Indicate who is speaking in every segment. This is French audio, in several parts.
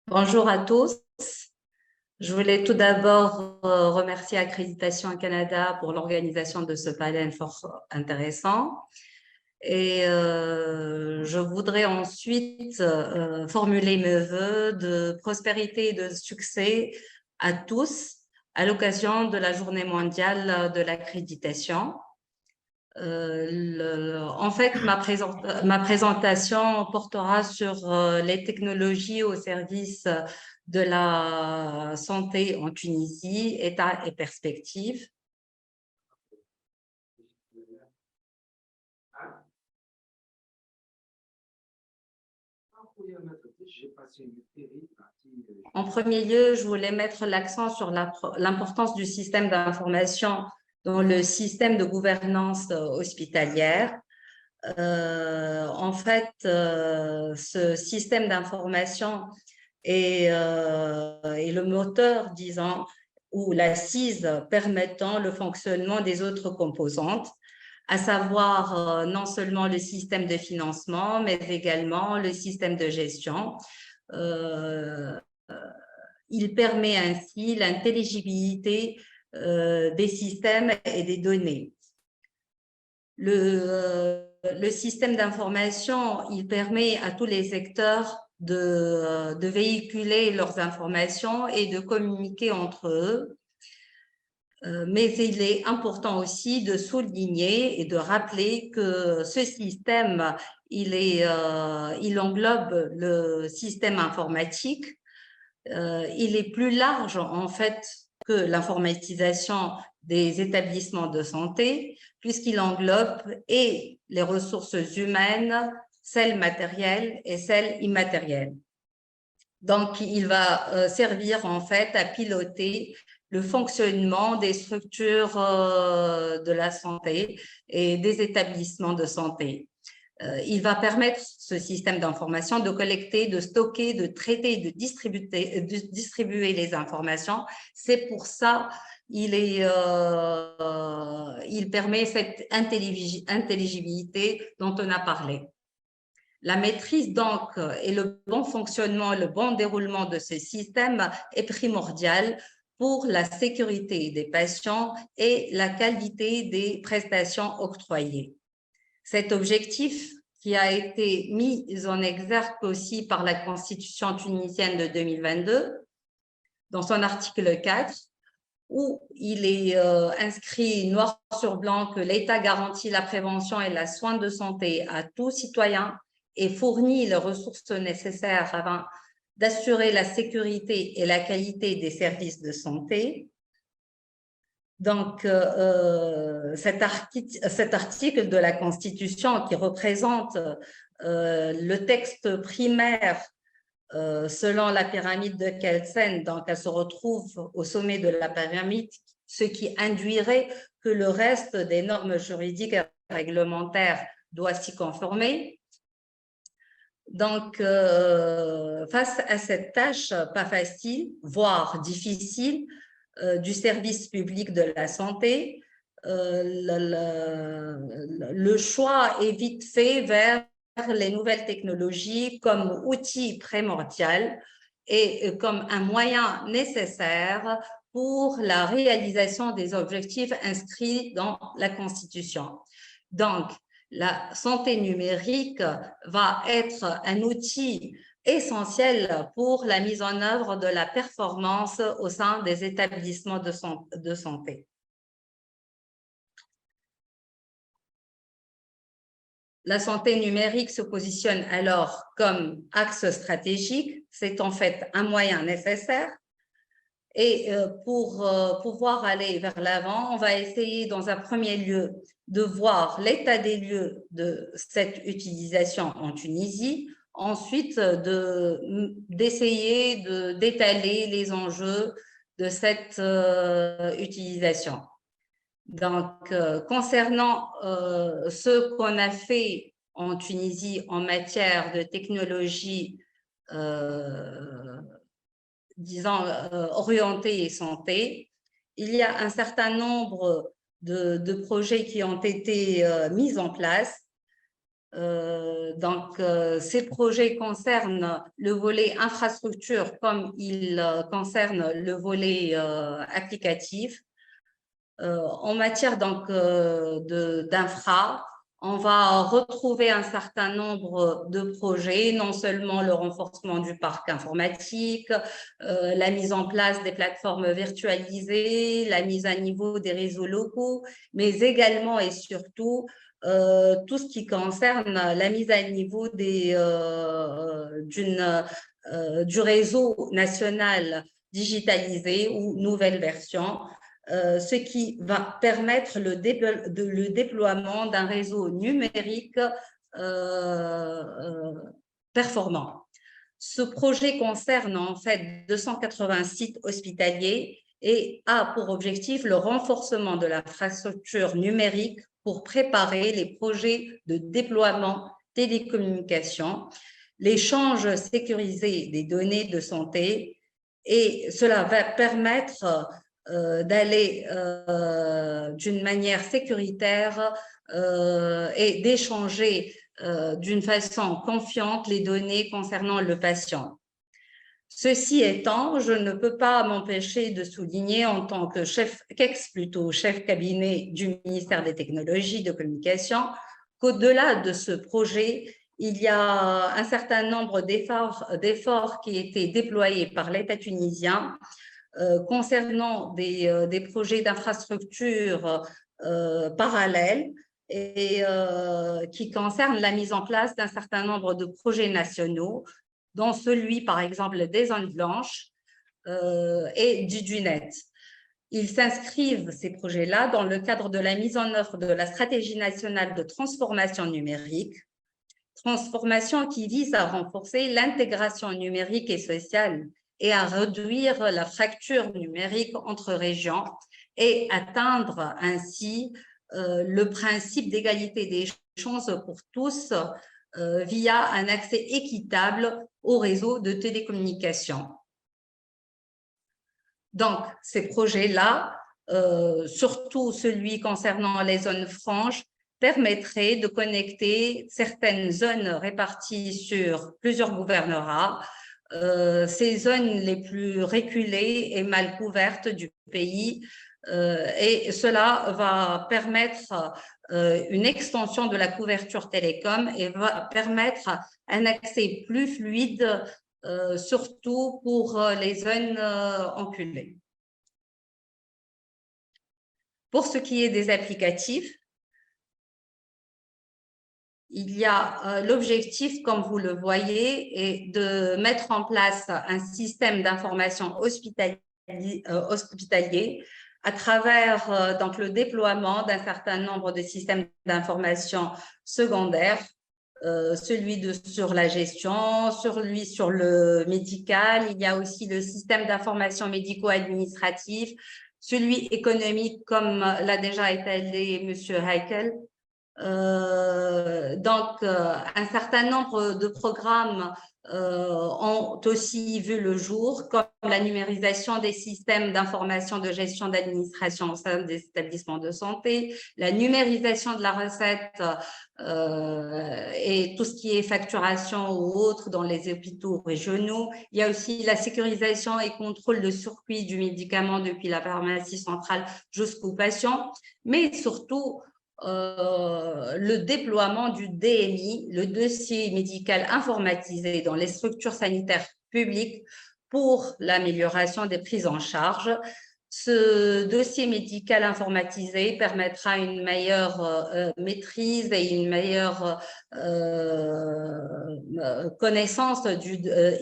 Speaker 1: Bonjour à tous. Je voulais tout d'abord remercier Accréditation Canada pour l'organisation de ce panel fort intéressant. Et je voudrais ensuite formuler mes vœux de prospérité et de succès à tous à l'occasion de la Journée mondiale de l'accréditation. En fait, ma présentation portera sur les technologies au service de la santé en Tunisie, état et perspectives. En premier lieu, je voulais mettre l'accent sur l'importance du système d'information dans le système de gouvernance hospitalière. Ce système d'information est le moteur, disons, ou l'assise permettant le fonctionnement des autres composantes, à savoir non seulement le système de financement, mais également le système de gestion. Euh, il permet ainsi l'intelligibilité des systèmes et des données. Le système d'information, il permet à tous les secteurs de véhiculer leurs informations et de communiquer entre eux. Mais il est important aussi de souligner et de rappeler que ce système, il englobe le système informatique. Il est plus large, en fait, que l'informatisation des établissements de santé, puisqu'il englobe et les ressources humaines, celles matérielles et celles immatérielles. Donc, il va servir en fait à piloter le fonctionnement des structures de la santé et des établissements de santé. Il va permettre, ce système d'information, de collecter, de stocker, de traiter, de distribuer les informations. C'est pour ça il permet cette intelligibilité dont on a parlé. La maîtrise, donc, et le bon fonctionnement, le bon déroulement de ce système est primordial pour la sécurité des patients et la qualité des prestations octroyées. Cet objectif, qui a été mis en exergue aussi par la Constitution tunisienne de 2022, dans son article 4, où il est inscrit noir sur blanc que l'État garantit la prévention et le soin de santé à tout citoyen et fournit les ressources nécessaires afin d'assurer la sécurité et la qualité des services de santé. Donc, cet article de la Constitution qui représente le texte primaire selon la pyramide de Kelsen, donc elle se retrouve au sommet de la pyramide, ce qui induirait que le reste des normes juridiques et réglementaires doit s'y conformer. Donc, face à cette tâche pas facile, voire difficile, du service public de la santé, le choix est vite fait vers les nouvelles technologies comme outil primordial et comme un moyen nécessaire pour la réalisation des objectifs inscrits dans la Constitution. Donc, la santé numérique va être un outil essentiel pour la mise en œuvre de la performance au sein des établissements de santé. La santé numérique se positionne alors comme axe stratégique. C'est en fait un moyen nécessaire. Et pour pouvoir aller vers l'avant, on va essayer dans un premier lieu de voir l'état des lieux de cette utilisation en Tunisie, ensuite d'essayer d'étaler les enjeux de cette utilisation. Donc, concernant ce qu'on a fait en Tunisie en matière de technologie, disons, orientée et santé, il y a un certain nombre de projets qui ont été mis en place. Ces projets concernent le volet infrastructure comme ils concernent le volet applicatif. En matière d'infra, on va retrouver un certain nombre de projets, non seulement le renforcement du parc informatique, la mise en place des plateformes virtualisées, la mise à niveau des réseaux locaux, mais également et surtout tout ce qui concerne la mise à niveau du réseau national digitalisé ou nouvelle version, ce qui va permettre le déploiement d'un réseau numérique performant. Ce projet concerne en fait 280 sites hospitaliers et a pour objectif le renforcement de l'infrastructure numérique pour préparer les projets de déploiement télécommunications, l'échange sécurisé des données de santé, et cela va permettre d'aller d'une manière sécuritaire et d'échanger d'une façon confiante les données concernant le patient. Ceci étant, je ne peux pas m'empêcher de souligner en tant que chef cabinet du ministère des Technologies de Communication qu'au-delà de ce projet, il y a un certain nombre d'efforts qui étaient déployés par l'État tunisien concernant des projets d'infrastructures parallèles et qui concernent la mise en place d'un certain nombre de projets nationaux, dont celui, par exemple, des zones blanches et du net. Ils s'inscrivent, ces projets-là, dans le cadre de la mise en œuvre de la stratégie nationale de transformation numérique, transformation qui vise à renforcer l'intégration numérique et sociale et à réduire la fracture numérique entre régions et atteindre ainsi le principe d'égalité des chances pour tous via un accès équitable au réseau de télécommunications. Donc, ces projets-là, surtout celui concernant les zones franches, permettrait de connecter certaines zones réparties sur plusieurs gouvernorats, ces zones les plus reculées et mal couvertes du pays, et cela va permettre une extension de la couverture télécom et va permettre un accès plus fluide, surtout pour les zones enculées. Pour ce qui est des applicatifs, il y a l'objectif, comme vous le voyez, est de mettre en place un système d'information hospitalier à travers donc le déploiement d'un certain nombre de systèmes d'information secondaires, celui sur la gestion, celui sur le médical. Il y a aussi le système d'information médico-administratif, celui économique, comme l'a déjà étalé M. Heikel. Un certain nombre de programmes ont aussi vu le jour, comme la numérisation des systèmes d'information de gestion d'administration au sein des établissements de santé, la numérisation de la recette et tout ce qui est facturation ou autre dans les hôpitaux régionaux. Il y a aussi la sécurisation et contrôle de circuit du médicament depuis la pharmacie centrale jusqu'au patient, mais surtout le déploiement du DMI, le dossier médical informatisé dans les structures sanitaires publiques pour l'amélioration des prises en charge. Ce dossier médical informatisé permettra une meilleure maîtrise et une meilleure connaissance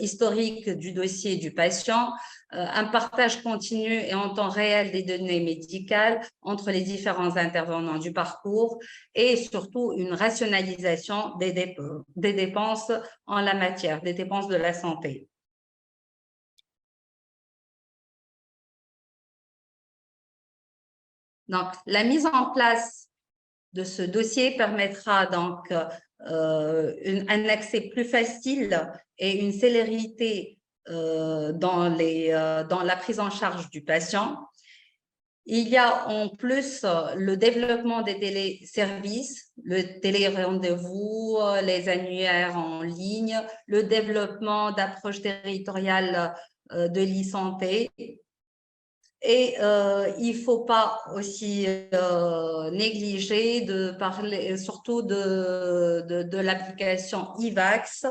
Speaker 1: historique du dossier du patient, un partage continu et en temps réel des données médicales entre les différents intervenants du parcours et surtout une rationalisation des dépenses en la matière, des dépenses de la santé. Donc, la mise en place de ce dossier permettra donc un accès plus facile et une célérité dans la prise en charge du patient. Il y a en plus le développement des téléservices, le télé-rendez-vous, les annuaires en ligne, le développement d'approches territoriales de l'e-santé. Et il ne faut pas aussi négliger de parler surtout de l'application IVAX,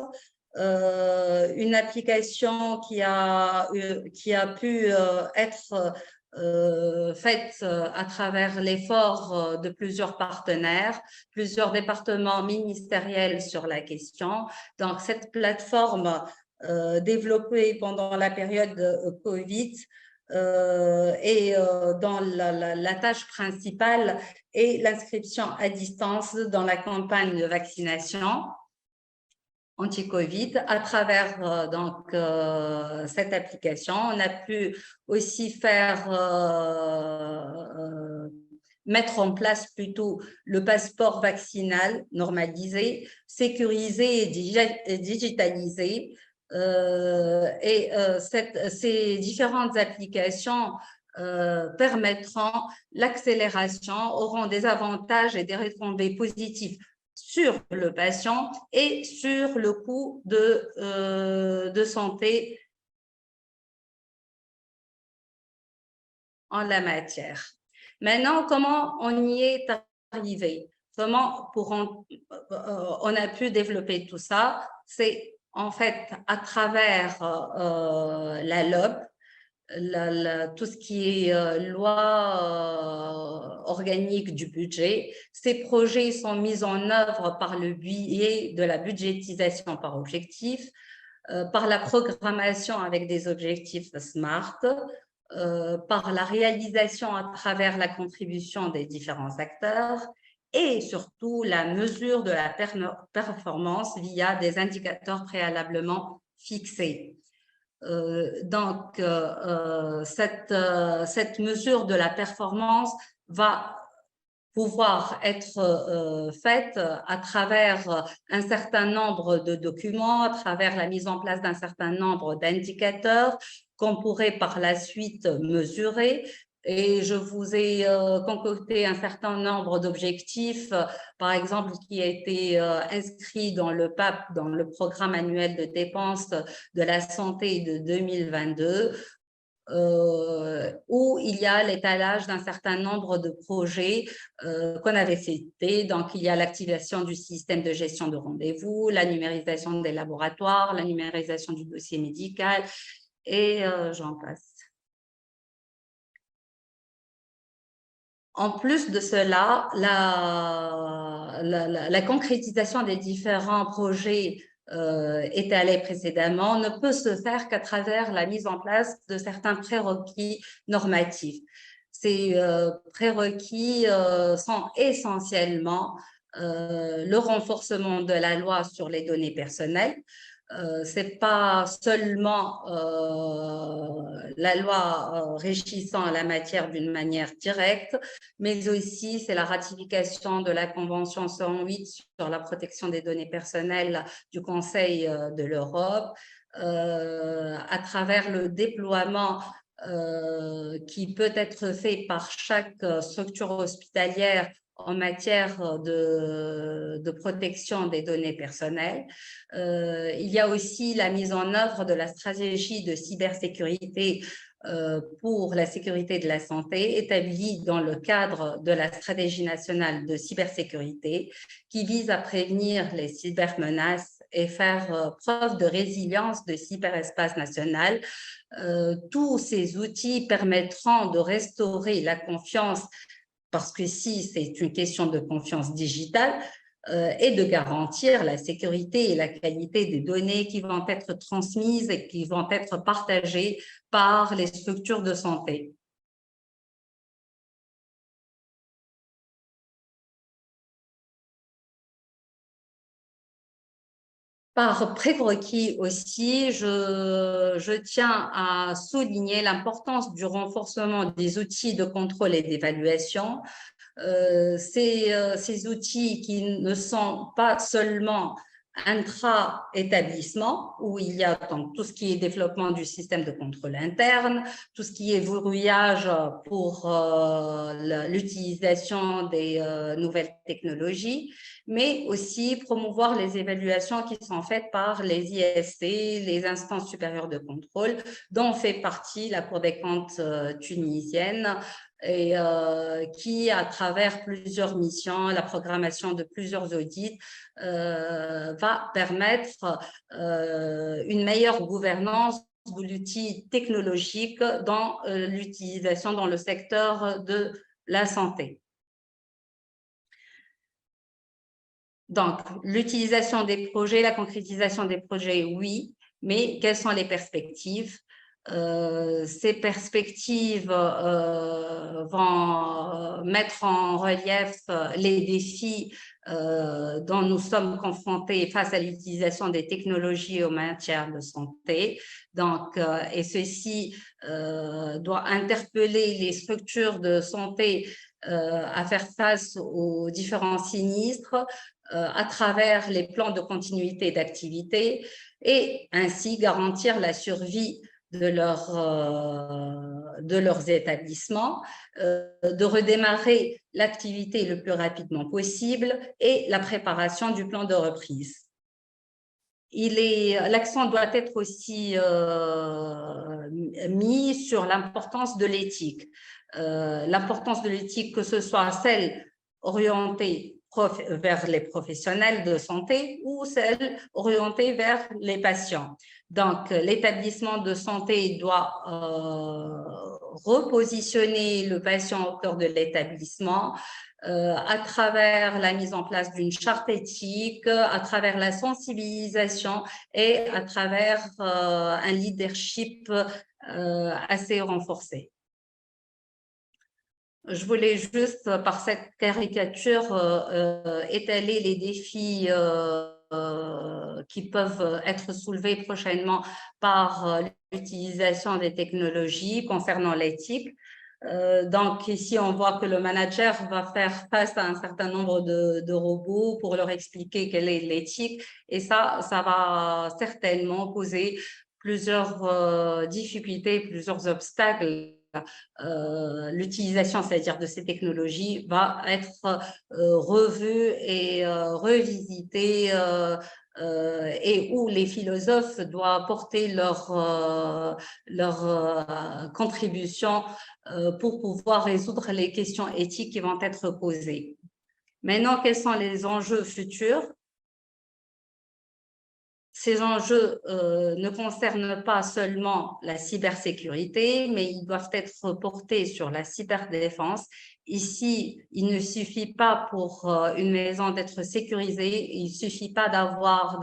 Speaker 1: une application qui a pu être faite à travers l'effort de plusieurs partenaires, plusieurs départements ministériels sur la question. Donc, cette plateforme développée pendant la période Covid et dans la tâche principale est l'inscription à distance dans la campagne de vaccination anti-Covid. À travers cette application, on a pu aussi mettre en place plutôt le passeport vaccinal normalisé, sécurisé et digitalisé. Ces différentes applications permettront l'accélération, auront des avantages et des retombées positives sur le patient et sur le coût de santé en la matière. Maintenant, comment on y est arrivé? Comment on a pu développer tout ça? C'est en fait à travers la LOB, tout ce qui est loi organique du budget. Ces projets sont mis en œuvre par le biais de la budgétisation par objectif, par la programmation avec des objectifs SMART, par la réalisation à travers la contribution des différents acteurs et surtout la mesure de la performance via des indicateurs préalablement fixés. Cette mesure de la performance va pouvoir être faite à travers un certain nombre de documents, à travers la mise en place d'un certain nombre d'indicateurs qu'on pourrait par la suite mesurer. Et je vous ai concocté un certain nombre d'objectifs, par exemple, qui a été inscrit dans le PAP, dans le programme annuel de dépenses de la santé de 2022, où il y a l'étalage d'un certain nombre de projets qu'on avait cités. Donc, il y a l'activation du système de gestion de rendez-vous, la numérisation des laboratoires, la numérisation du dossier médical, et j'en passe. En plus de cela, la concrétisation des différents projets étalés précédemment ne peut se faire qu'à travers la mise en place de certains prérequis normatifs. Ces prérequis sont essentiellement le renforcement de la loi sur les données personnelles. C'est pas seulement la loi régissant la matière d'une manière directe, mais aussi c'est la ratification de la Convention 108 sur la protection des données personnelles du Conseil de l'Europe, à travers le déploiement qui peut être fait par chaque structure hospitalière en matière de protection des données personnelles. Il y a aussi la mise en œuvre de la stratégie de cybersécurité pour la sécurité de la santé établie dans le cadre de la stratégie nationale de cybersécurité qui vise à prévenir les cybermenaces et faire preuve de résilience de cyberespace national. Tous ces outils permettront de restaurer la confiance, parce que si c'est une question de confiance digitale, et de garantir la sécurité et la qualité des données qui vont être transmises et qui vont être partagées par les structures de santé. Par prérequis aussi, je tiens à souligner l'importance du renforcement des outils de contrôle et d'évaluation. Ces outils qui ne sont pas seulement intra-établissement, où il y a donc tout ce qui est développement du système de contrôle interne, tout ce qui est verrouillage pour l'utilisation des nouvelles technologies, mais aussi promouvoir les évaluations qui sont faites par les ISC, les instances supérieures de contrôle, dont fait partie la Cour des comptes tunisienne, et qui, à travers plusieurs missions, la programmation de plusieurs audits, va permettre une meilleure gouvernance de l'outil technologique dans l'utilisation dans le secteur de la santé. Donc, l'utilisation des projets, la concrétisation des projets, oui, mais quelles sont les perspectives? Ces perspectives vont mettre en relief les défis dont nous sommes confrontés face à l'utilisation des technologies en matière de santé. Donc, et ceci doit interpeller les structures de santé à faire face aux différents sinistres à travers les plans de continuité d'activité et ainsi garantir la survie de leurs établissements, de redémarrer l'activité le plus rapidement possible et la préparation du plan de reprise. L'accent doit être aussi mis sur l'importance de l'éthique. L'importance de l'éthique, que ce soit celle orientée vers les professionnels de santé ou celle orientée vers les patients. Donc, l'établissement de santé doit repositionner le patient au cœur de l'établissement à travers la mise en place d'une charte éthique, à travers la sensibilisation et à travers un leadership assez renforcé. Je voulais juste, par cette caricature, étaler les défis qui peuvent être soulevés prochainement par l'utilisation des technologies concernant l'éthique. Donc, ici, on voit que le manager va faire face à un certain nombre de robots pour leur expliquer quelle est l'éthique. Et ça va certainement poser plusieurs difficultés, plusieurs obstacles. L'utilisation, c'est-à-dire de ces technologies, va être revue et revisitée et où les philosophes doivent porter leur contribution pour pouvoir résoudre les questions éthiques qui vont être posées. Maintenant, quels sont les enjeux futurs? Ces enjeux ne concernent pas seulement la cybersécurité, mais ils doivent être portés sur la cyberdéfense. Ici, il ne suffit pas pour une maison d'être sécurisée, il ne suffit pas d'avoir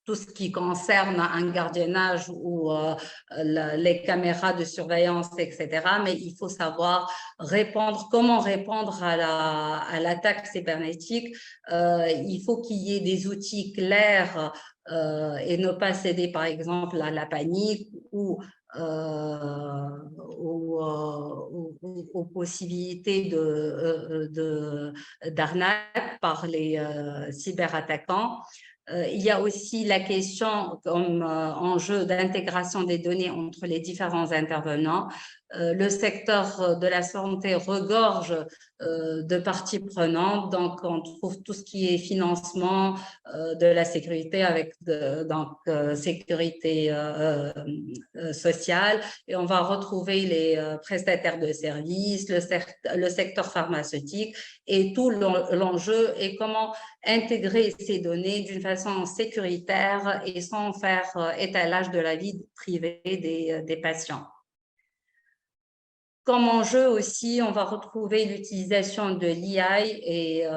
Speaker 1: tout ce qui concerne un gardiennage ou les caméras de surveillance, etc. Mais il faut savoir comment répondre à l'attaque cybernétique. Il faut qu'il y ait des outils clairs et ne pas céder, par exemple, à la panique ou aux possibilités d'arnaque par les cyberattaquants. Il y a aussi la question comme enjeu d'intégration des données entre les différents intervenants. Le secteur de la santé regorge de parties prenantes, donc on trouve tout ce qui est financement de la sécurité avec sécurité sociale, et on va retrouver les prestataires de services, le secteur pharmaceutique, et tout l'enjeu est comment intégrer ces données d'une façon sécuritaire et sans faire étalage de la vie privée des patients. Comme enjeu aussi, on va retrouver l'utilisation de l'IA et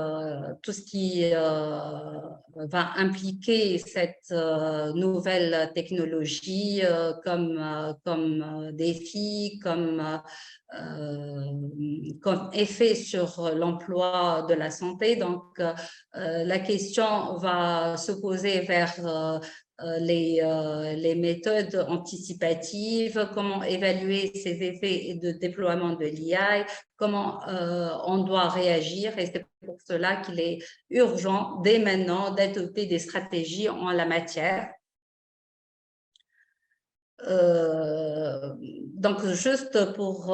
Speaker 1: tout ce qui va impliquer cette nouvelle technologie comme défi, comme effet sur l'emploi de la santé. Donc, la question va se poser vers les méthodes anticipatives, comment évaluer ces effets de déploiement de l'IA, comment on doit réagir. Et c'est pour cela qu'il est urgent dès maintenant d'adopter des stratégies en la matière. Donc, juste pour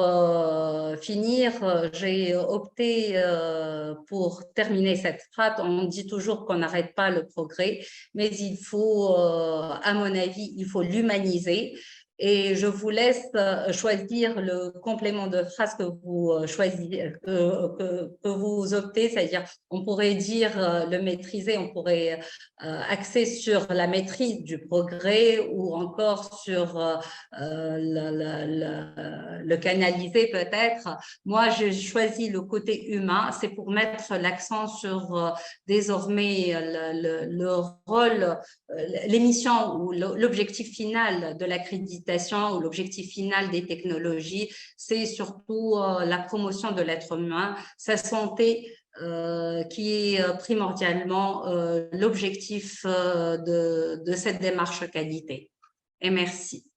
Speaker 1: finir, j'ai opté pour terminer cette phrase. On dit toujours qu'on n'arrête pas le progrès, mais il faut, à mon avis, il faut l'humaniser. Et je vous laisse choisir le complément de phrase que vous choisissez, que vous optez, c'est-à-dire on pourrait dire le maîtriser, on pourrait axer sur la maîtrise du progrès ou encore sur le canaliser peut-être. Moi, j'ai choisi le côté humain, c'est pour mettre l'accent sur désormais le rôle, l'émission ou l'objectif final de l'accréditation ou l'objectif final des technologies, c'est surtout la promotion de l'être humain, sa santé, qui est primordialement l'objectif de cette démarche qualité. Et merci.